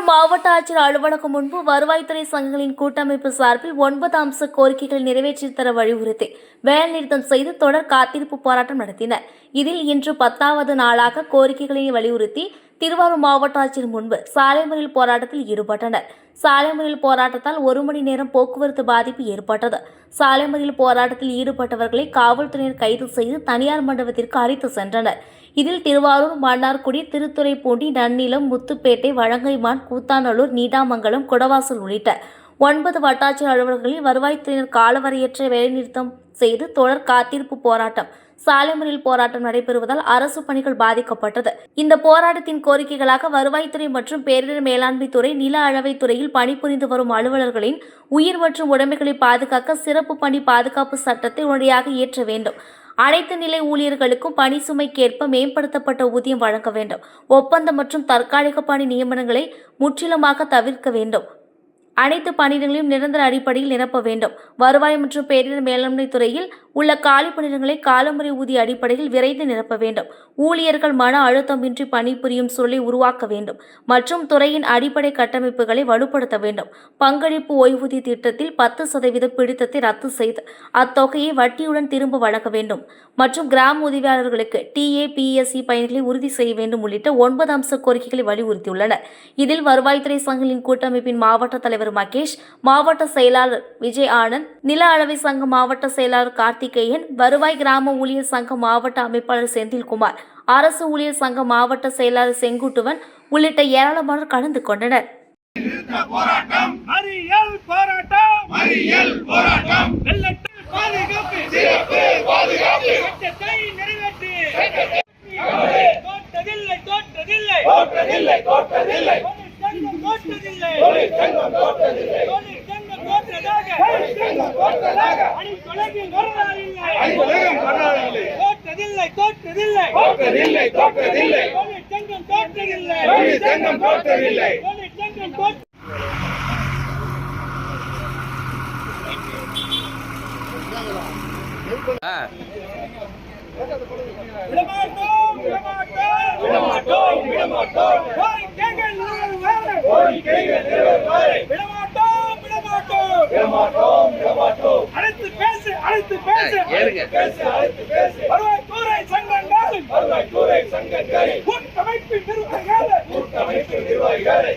மாவட்ட ஆட்சியர் அலுவலகம் முன்பு வருவாய்த்துறை சங்கங்களின் கூட்டமைப்பு சார்பில் 9 அம்ச கோரிக்கைகளை நிறைவேற்றி தர வலியுறுத்தி வேலைநிறுத்தம் செய்து தொடர் காத்திருப்பு போராட்டம் நடத்தினர். இதில் இன்று 10வது நாளாக கோரிக்கைகளை வலியுறுத்தி திருவாரூர் மாவட்ட ஆட்சியர் முன்பு சாலை மறியல் போராட்டத்தில் ஈடுபட்டனர். சாலை மறியல் போராட்டத்தால் 1 மணி நேரம் போக்குவரத்து பாதிப்பு ஏற்பட்டது. சாலை மறியல் போராட்டத்தில் ஈடுபட்டவர்களை காவல்துறையினர் கைது செய்து தனியார் மண்டபத்திற்கு அழைத்து சென்றனர். இதில் திருவாரூர், மன்னார்குடி, திருத்துறைப்பூண்டி, நன்னிலம், முத்துப்பேட்டை, வலங்கைமான், கூத்தாநல்லூர், நீடாமங்கலம், குடவாசல் உள்ளிட்ட 9 வட்டாட்சியர் அலுவலர்களில் வருவாய்த்துறையினர் காலவரையற்ற வேலைநிறுத்தம் செய்து தொடர் காத்திருப்பு போராட்டம், சாலை மறியல் போராட்டம் நடைபெறுவதால் அரசு பணிகள் பாதிக்கப்பட்டது. இந்த போராட்டத்தின் கோரிக்கைகளாக வருவாய்த்துறை மற்றும் பேரிடர் மேலாண்மை துறை, நில அளவைத் துறையில் பணிபுரிந்து வரும் அலுவலர்களின் உயிர் மற்றும் உடைமைகளை பாதுகாக்க சிறப்பு பணி பாதுகாப்பு சட்டத்தை உடனடியாக இயற்ற வேண்டும். அனைத்து நிலை ஊழியர்களுக்கும் பணி சுமைக்கேற்ப மேம்படுத்தப்பட்ட ஊதியம் வழங்க வேண்டும். ஒப்பந்தம் மற்றும் தற்காலிக பணி நியமனங்களை முற்றிலுமாக தவிர்க்க வேண்டும். அனைத்து பணியிடங்களையும் நிரந்தர அடிப்படையில் நிரப்ப வேண்டும். வருவாய் மற்றும் பேரிடர் மேலாண்மை துறையில் உள்ள காலி பணியிடங்களை காலமுறை ஊதிய அடிப்படையில் விரைந்து நிரப்ப வேண்டும். ஊழியர்கள் மன அழுத்தமின்றி பணிபுரியும் சூழலை உருவாக்க வேண்டும் மற்றும் துறையின் அடிப்படை கட்டமைப்புகளை வலுப்படுத்த வேண்டும். பங்களிப்பு ஓய்வூதிய திட்டத்தில் 10% பிடித்தத்தை ரத்து செய்து அத்தொகையை வட்டியுடன் திரும்ப வழங்க வேண்டும் மற்றும் கிராம உதவியாளர்களுக்கு TAPSE பயன்களை உறுதி செய்ய வேண்டும் உள்ளிட்ட 9 அம்ச கோரிக்கைகளை வலியுறுத்தியுள்ளனர். இதில் வருவாய்த்துறை சங்கங்களின் கூட்டமைப்பின் மாவட்ட தலைவர் மகேஷ், மாவட்ட செயலாளர் விஜய் ஆனந்த், நில அளவை சங்க மாவட்ட செயலாளர் கார்த்திகேயன், வருவாய் கிராம ஊழியர் சங்க மாவட்ட அமைப்பாளர் செந்தில்குமார், அரசு ஊழியர் சங்க மாவட்ட செயலாளர் செங்குட்டுவன் உள்ளிட்ட ஏராளமானோர் கலந்து கொண்டனர். வருவாய்த்துறை சங்கங்களின் கூட்டமைப்பின் நிர்வாகிகளை